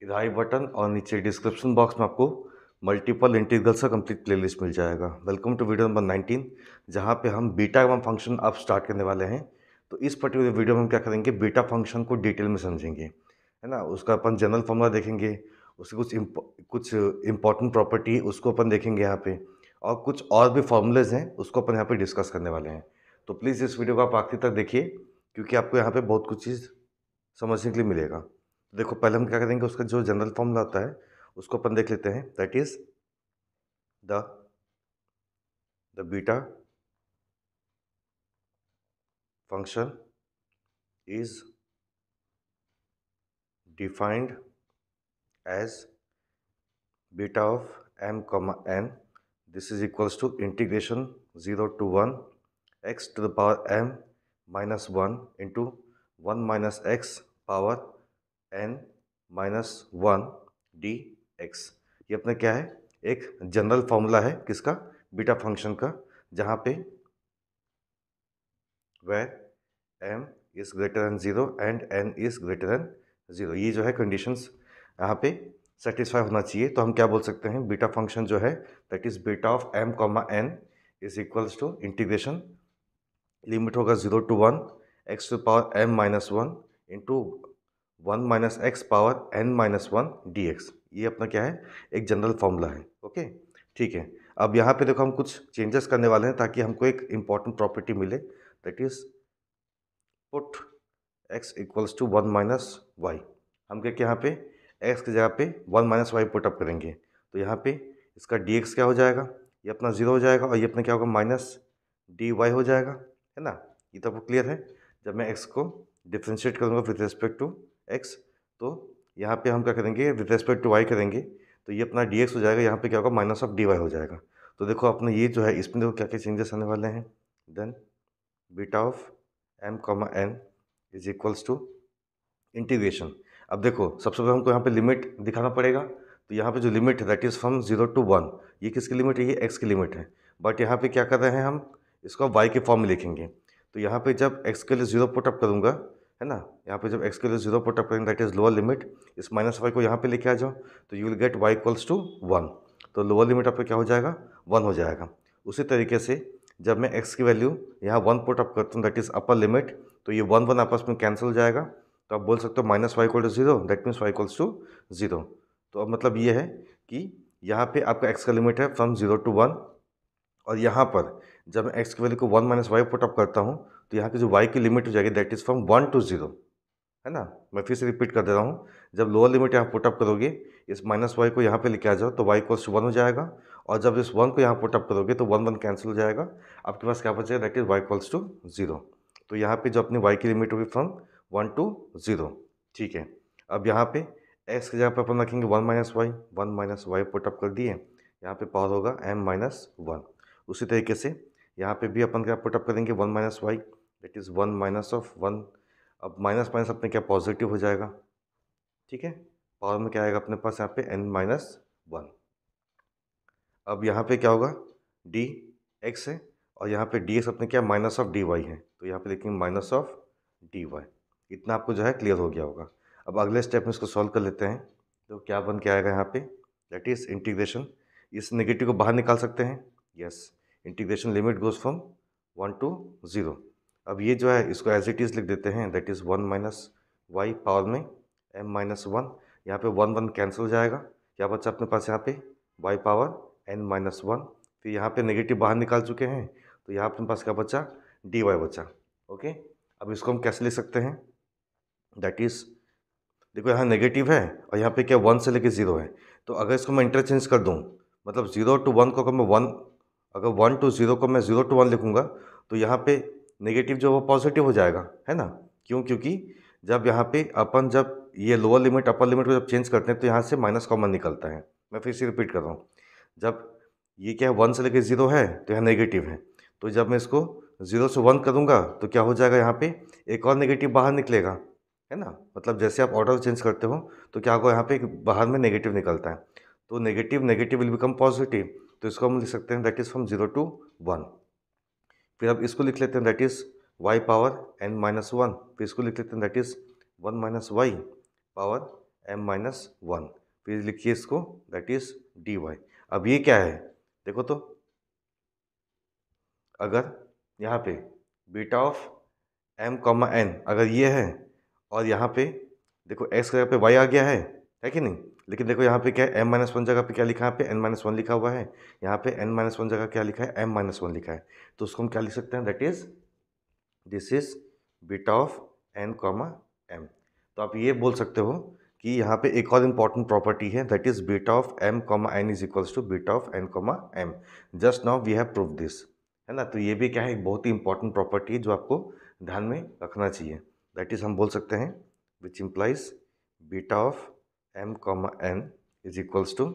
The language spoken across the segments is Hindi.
इधर आई बटन और नीचे डिस्क्रिप्शन बॉक्स में आपको मल्टीपल इंटीग्रल्स का कंप्लीट प्लेलिस्ट मिल जाएगा। वेलकम टू वीडियो नंबर 19, जहाँ पे हम बीटा का फंक्शन अब स्टार्ट करने वाले हैं। तो इस पर्टिकुलर वीडियो में हम क्या करेंगे, बीटा फंक्शन को डिटेल में समझेंगे, है ना। उसका अपन जनरल फॉर्मूला देखेंगे, उसकी कुछ इंपॉर्टेंट प्रॉपर्टी उसको अपन देखेंगे यहाँ पे, और कुछ और भी फॉर्मूलेज हैं उसको अपन यहाँ पे डिस्कस करने वाले हैं। तो प्लीज़ इस वीडियो को आप आखिर तक देखिए, क्योंकि आपको यहाँ पे बहुत कुछ चीज़ समझने के लिए मिलेगा। देखो, पहले हम क्या करेंगे, उसका जो जनरल फॉर्मूला होता है उसको अपन देख लेते हैं। That is the beta function is defined as beta of m comma n, this is equals to integration 0 to 1 x to the power m minus 1 into 1 minus x power n minus 1 dx। ये अपना क्या है, एक जनरल फॉर्मूला है किसका, बीटा फंक्शन का, जहाँ पे where m is greater than 0 and n is greater than 0, ये जो है कंडीशंस यहाँ पे सेटिस्फाई होना चाहिए। तो हम क्या बोल सकते हैं, बीटा फंक्शन जो है that is beta of m comma n is equals to integration, limit होगा 0 to 1 x to power m minus 1 into 1 minus x power n minus 1 dx। ये अपना क्या है, एक जनरल फॉर्मूला है। ओके, ठीक है। अब यहाँ पे देखो हम कुछ चेंजेस करने वाले हैं ताकि हमको एक इम्पॉर्टेंट प्रॉपर्टी मिले, that is put x equals to 1 minus y. हम क्या यहाँ पे x की जगह पे 1 माइनस वाई पुटअप करेंगे, तो यहाँ पे इसका dx क्या हो जाएगा, ये अपना 0 हो जाएगा, और ये अपना क्या होगा, माइनस dy हो जाएगा, है ना। ये तो आपको क्लियर है। जब मैं x को डिफ्रेंशिएट करूँगा विद रिस्पेक्ट टू x, तो यहाँ पे हम क्या करेंगे, विद रिस्पेक्ट टू y करेंगे, तो ये अपना dx हो जाएगा, यहाँ पे क्या होगा, माइनस ऑफ dy हो जाएगा। तो देखो अपने ये जो है, इसमें देखो क्या क्या चेंजेस आने वाले हैं। Then beta of m comma n is equals to integration. अब देखो, सबसे पहले हमको यहाँ पे लिमिट दिखाना पड़ेगा। तो यहाँ पे जो लिमिट है दैट इज़ फ्रॉम 0 to 1, ये किसकी लिमिट है, ये x की लिमिट है। बट यहाँ पे क्या कर रहे हैं हम, इसको y के फॉर्म में लिखेंगे। तो यहाँ पे जब x के लिए 0 पुटअप करूँगा, है ना, यहाँ पे जब x के लिए 0 पुटअप करेंगे दैट इज़ लोअर लिमिट, इस माइनस वाई को यहाँ पे लेके आ जाओ, तो you will get y equals to 1। तो लोअर लिमिट आपका क्या हो जाएगा, 1 हो जाएगा। उसी तरीके से जब मैं x की वैल्यू यहाँ 1 पुटअप करता हूँ दैट इज़ अपर लिमिट, तो ये 1 1 आपस में कैंसिल हो जाएगा। तो आप बोल सकते हो minus y equal to 0, that means y equals to 0। तो अब मतलब ये है कि यहाँ पे आपका x का लिमिट है फ्रॉम 0 to 1, और यहाँ पर जब मैं x की वैल्यू को 1 माइनस वाई पुटअप करता हूँ, तो यहाँ की जो y की लिमिट हो जाएगी दैट इज़ फ्रॉम 1 to 0, है ना। मैं फिर से रिपीट कर दे रहा हूँ, जब लोअर लिमिट यहाँ पुटअप करोगे, इस माइनस वाई को यहाँ पे लेके आ जाओ, तो y इक्वल्स टू 1 हो जाएगा, और जब इस 1 को यहाँ पुटअप करोगे तो 1 1 कैंसिल हो जाएगा, आपके पास क्या बचेगा, that is y equals to 0। तो यहाँ पे जो अपनी y की लिमिट होगी फ्रॉम 1 to 0, ठीक है। अब यहाँ पे x की जगह पे अपन रखेंगे 1 माइनस वाई पुटअप कर दिए, यहाँ पे पावर होगा m माइनस 1। उसी तरीके से यहाँ पे भी अपन क्या पुटअप करेंगे, 1 minus y, that is 1 minus of 1। अब माइनस माइनस अपने क्या पॉजिटिव हो जाएगा, ठीक है। पावर में क्या आएगा अपने पास यहाँ पे n माइनस 1। अब यहाँ पे क्या होगा, डी एक्स है, और यहाँ पे डी एक्स अपने क्या माइनस ऑफ डी वाई है, तो यहाँ पे लिखेंगे माइनस ऑफ डी वाई। इतना आपको जो है क्लियर हो गया होगा। अब अगले स्टेप में इसको सॉल्व कर लेते हैं। तो क्या बन के आएगा यहाँ पे, दैट इज इंटीग्रेशन, इस नेगेटिव को बाहर निकाल सकते हैं, yes. Integration limit goes from 1 to 0। अब ये जो है इसको एज इट इज़ लिख देते हैं, that is 1 minus y power में m माइनस 1। यहाँ पे 1 1 कैंसिल हो जाएगा, क्या बचा अपने पास यहाँ पे y पावर n माइनस 1। फिर यहाँ पे नेगेटिव बाहर निकाल चुके हैं, तो यहाँ अपने पास क्या बचा, dy बचा। ओके, अब इसको हम कैसे लिख सकते हैं, दैट इज़, देखो यहाँ नेगेटिव है और यहाँ पे क्या 1 से लेके 0 है, तो अगर इसको मैं इंटरचेंज कर दूँ, मतलब 0 to 1 को अगर मैं 1, अगर 1 to 0 को मैं 0 to 1 लिखूँगा, तो यहाँ पे नेगेटिव जो वो पॉजिटिव हो जाएगा, है ना। क्यों, क्योंकि जब यहाँ पे अपन जब ये लोअर लिमिट अपर लिमिट को जब चेंज करते हैं तो यहाँ से माइनस कॉमन निकलता है। मैं फिर से रिपीट कर रहा हूँ, जब ये क्या है 1 से लेके 0 है तो यहाँ नेगेटिव है, तो जब मैं इसको 0 से 1 करूँगा तो क्या हो जाएगा, यहाँ पे एक और नेगेटिव बाहर निकलेगा, है ना। मतलब जैसे आप ऑर्डर चेंज करते हो तो क्या होगा, यहाँ पे बाहर में नेगेटिव निकलता है, तो negative negative will become positive, तो इसको हम लिख सकते हैं दैट इज़ फ्रॉम 0 to 1। फिर अब इसको लिख लेते हैं that is y power n minus 1। फिर इसको लिख लेते हैं that is 1 minus y power m-1, फिर लिखिए इसको दैट इज dy। अब ये क्या है देखो तो, अगर यहाँ पे beta of m comma n अगर ये है और यहाँ पे देखो x की जगह पे y आ गया है कि नहीं, लेकिन देखो यहाँ पे क्या है m-1 जगह पे क्या लिखा है, यहाँ पे n-1 लिखा हुआ है, यहाँ पे n-1 जगह क्या लिखा है m-1 लिखा है, तो उसको हम क्या लिख सकते हैं that is this is beta of n comma m। तो आप ये बोल सकते हो कि यहाँ पे एक और इम्पॉर्टेंट प्रॉपर्टी है that is beta of m comma n is equals to beta of n comma m। Just now we have prove this, है ना। तो ये भी क्या है, एक बहुत ही इंपॉर्टेंट प्रॉपर्टी है जो आपको ध्यान में रखना चाहिए। दैट इज हम बोल सकते हैं which implies beta of m comma n is equals to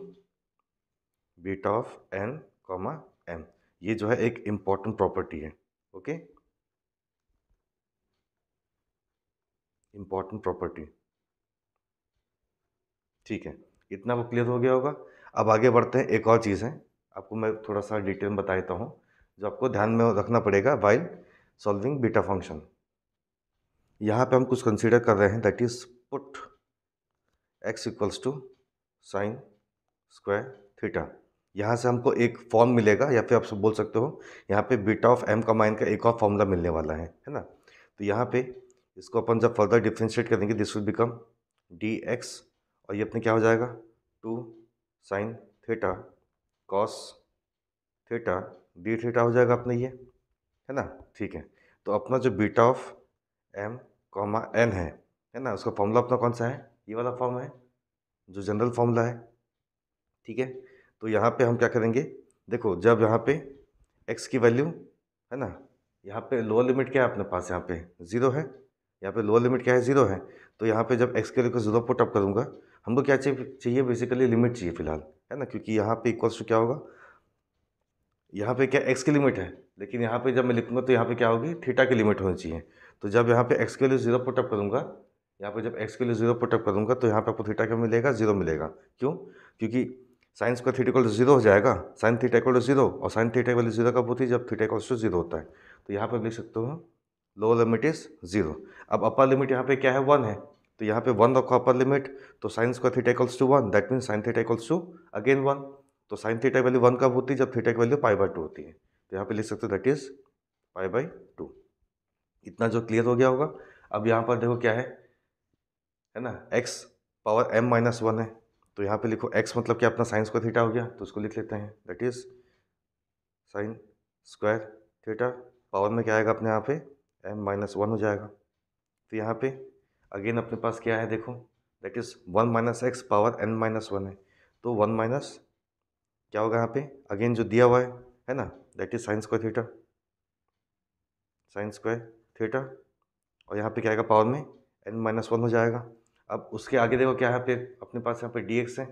beta of n comma m। ये जो है एक इम्पॉर्टेंट प्रॉपर्टी है, ओके, इम्पॉर्टेंट प्रॉपर्टी। ठीक है, इतना वो क्लियर हो गया होगा। अब आगे बढ़ते हैं, एक और चीज़ है आपको मैं थोड़ा सा डिटेल में बता देता हूँ जो आपको ध्यान में रखना पड़ेगा वाइल सॉल्विंग बीटा फंक्शन। यहाँ पे हम कुछ कंसीडर कर रहे हैं that is put x equals to sine square theta. यहाँ से हमको एक फॉर्म मिलेगा या फिर आप सब बोल सकते हो यहाँ पे बीटा ऑफ m का का एक और फॉर्मूला मिलने वाला है ना। तो यहाँ पे इसको अपन जब फर्दर डिफ्रेंशिएट करेंगे दिस विल बिकम dx और ये अपने क्या हो जाएगा 2 sine theta cos theta D theta हो जाएगा अपने ये, है ना। ठीक है, तो अपना जो beta of m comma n है ना, उसका फॉर्मूला अपना कौन सा है, ये वाला फॉर्म है जो जनरल फॉर्मूला है। ठीक है, तो यहाँ पे हम क्या करेंगे, देखो जब यहाँ पे x की वैल्यू है ना, यहाँ पे लोअर लिमिट क्या है अपने पास, यहाँ पे 0 है, यहाँ पे लोअर लिमिट क्या है 0 है। तो यहाँ पे जब x के लिए को 0 पुट अप करूँगा, हमको क्या चाहिए बेसिकली लिमिट चाहिए फिलहाल, है ना, क्योंकि यहाँ पे इक्वल्स टू क्या होगा, यहाँ पे क्या x की लिमिट है, लेकिन यहाँ पे जब मैं लिखूँगा तो यहाँ पे क्या होगी थीटा की लिमिट होनी चाहिए। तो जब यहाँ पे x के लिए 0 पुट अप करूँगा, यहाँ पे जब x के लिए 0 पुट अप करूँगा तो यहाँ पे आपको थीटा क्या मिलेगा 0 मिलेगा। क्यों, क्योंकि sine square theta equal to 0 हो जाएगा, साइन थीटा इक्वल टू 0 और साइन थीटा इक्वल टू 0 कब होती है जब थीटा इक्वल टू 0 होता है। तो यहाँ पर लिख सकते हो लोअर लिमिट इज 0। अब अपर लिमिट यहाँ पे क्या है 1 है, तो यहाँ पे 1 रखो अपर लिमिट, तो sine square theta equals to 1 that means sine theta equals to again 1। तो साइन थीटा वैल्यू 1 कब होती है जब थीटा की वैल्यू π/2 होती है। तो यहाँ पे लिख सकते हो दैट इज π/2। इतना जो क्लियर हो गया होगा। अब यहाँ पर देखो क्या है ना, x पावर m-1 है, तो यहाँ पे लिखो x मतलब क्या अपना साइन स्क्वायर थीटा हो गया, तो उसको लिख लेते हैं that is sine square theta power में क्या आएगा अपने यहाँ पे m-1 हो जाएगा। तो यहाँ पे अगेन अपने पास क्या है देखो that is 1 minus x power n-1 है, तो 1 माइनस क्या होगा यहाँ पे अगेन जो दिया हुआ है ना, that is sine square theta, sign square theta और यहाँ पे क्या आएगा पावर में n-1 हो जाएगा। अब उसके आगे देखो क्या है पे अपने पास यहाँ पे dx है,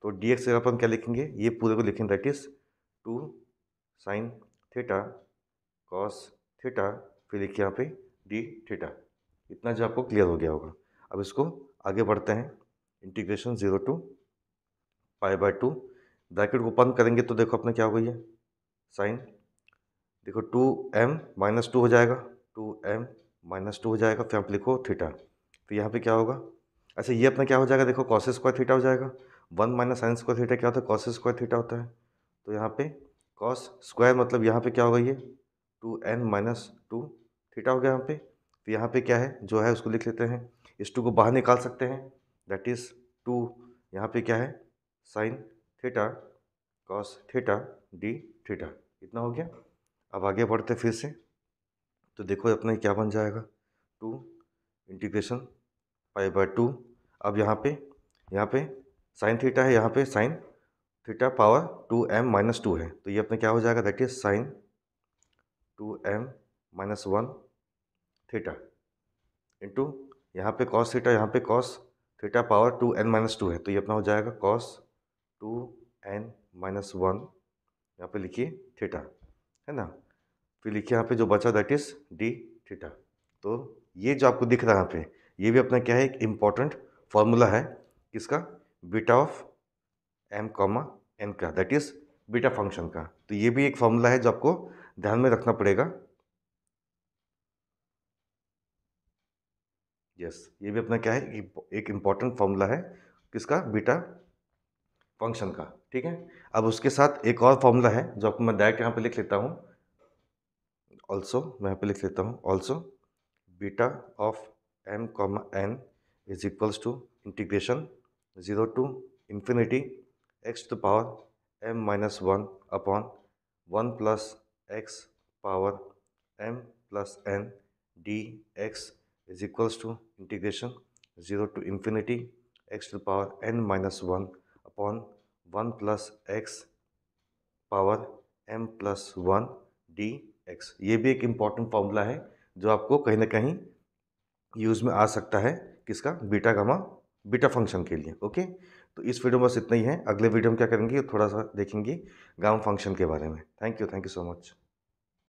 तो dx से अपन क्या लिखेंगे, ये पूरे को लिखेंगे that is 2 sine theta cos theta फिर लिखिए यहाँ पे डी थीटा। इतना जो आपको क्लियर हो गया होगा। अब इसको आगे बढ़ते हैं, इंटीग्रेशन 0 टू π/2 ब्रैकेट को ओपन करेंगे तो देखो अपना क्या हो गई है साइन, देखो 2m-2 हो जाएगा, 2m-2 हो जाएगा, फिर आप लिखो थीटा, फिर यहाँ पे क्या होगा, अच्छा ये अपना क्या हो जाएगा देखो कॉस स्क्वायर थीटा हो जाएगा, 1 माइनस साइन स्क्वायर थीटा क्या होता है कॉस स्क्वायर थीटा होता है। तो यहाँ पे कॉस स्क्वायर मतलब यहाँ पे क्या होगा ये 2n-2 थीटा हो गया यहाँ पे। तो यहाँ पे क्या है जो है उसको लिख लेते हैं, इस 2 को बाहर निकाल सकते हैं दैट इज़ 2 यहाँ पे क्या है sine theta cos theta D theta. इतना हो गया। अब आगे बढ़ते फिर से, तो देखो अपना क्या बन जाएगा 2 इंटीग्रेशन π/2। अब यहाँ पे साइन थीटा है, यहाँ पे साइन थीटा पावर 2m-2 है, तो ये अपना क्या हो जाएगा that is sine 2m-1 theta into यहाँ पे कॉस थीटा, यहाँ पे कॉस थीटा पावर 2n-2 है, तो ये अपना हो जाएगा कॉस 2n-1 यहाँ पे लिखिए थीटा, है ना। फिर लिखिए यहाँ पे जो बचा दैट इज डी थीटा। तो ये जो आपको दिख रहा है यहाँ पे ये भी अपना क्या है एक इम्पॉर्टेंट फॉर्मूला है किसका, beta of m comma n का, दैट इज बीटा फंक्शन का। तो ये भी एक फॉर्मूला है जो आपको ध्यान में रखना पड़ेगा। यस, ये भी अपना क्या है एक इम्पॉर्टेंट फॉर्मूला है किसका, बीटा फंक्शन का। ठीक है, अब उसके साथ एक और फॉर्मूला है जो आपको मैं डायरेक्ट यहाँ पे लिख लेता हूँ। ऑल्सो मैं यहाँ पे लिख लेता हूँ, also beta of m comma n is equals to integration 0 to infinity x to power m minus 1 upon 1 plus x power m plus n d x is equals to integration 0 to infinity x to power n minus 1 upon 1 plus x power m plus 1 d x. ये भी एक इम्पॉर्टेंट फॉर्मूला है जो आपको कहीं ना कहीं यूज़ में आ सकता है, किसका, बीटा गामा बीटा फंक्शन के लिए। ओके, तो इस वीडियो में बस इतना ही है। अगले वीडियो में क्या करेंगे, थोड़ा सा देखेंगे गामा फंक्शन के बारे में। Thank you so much.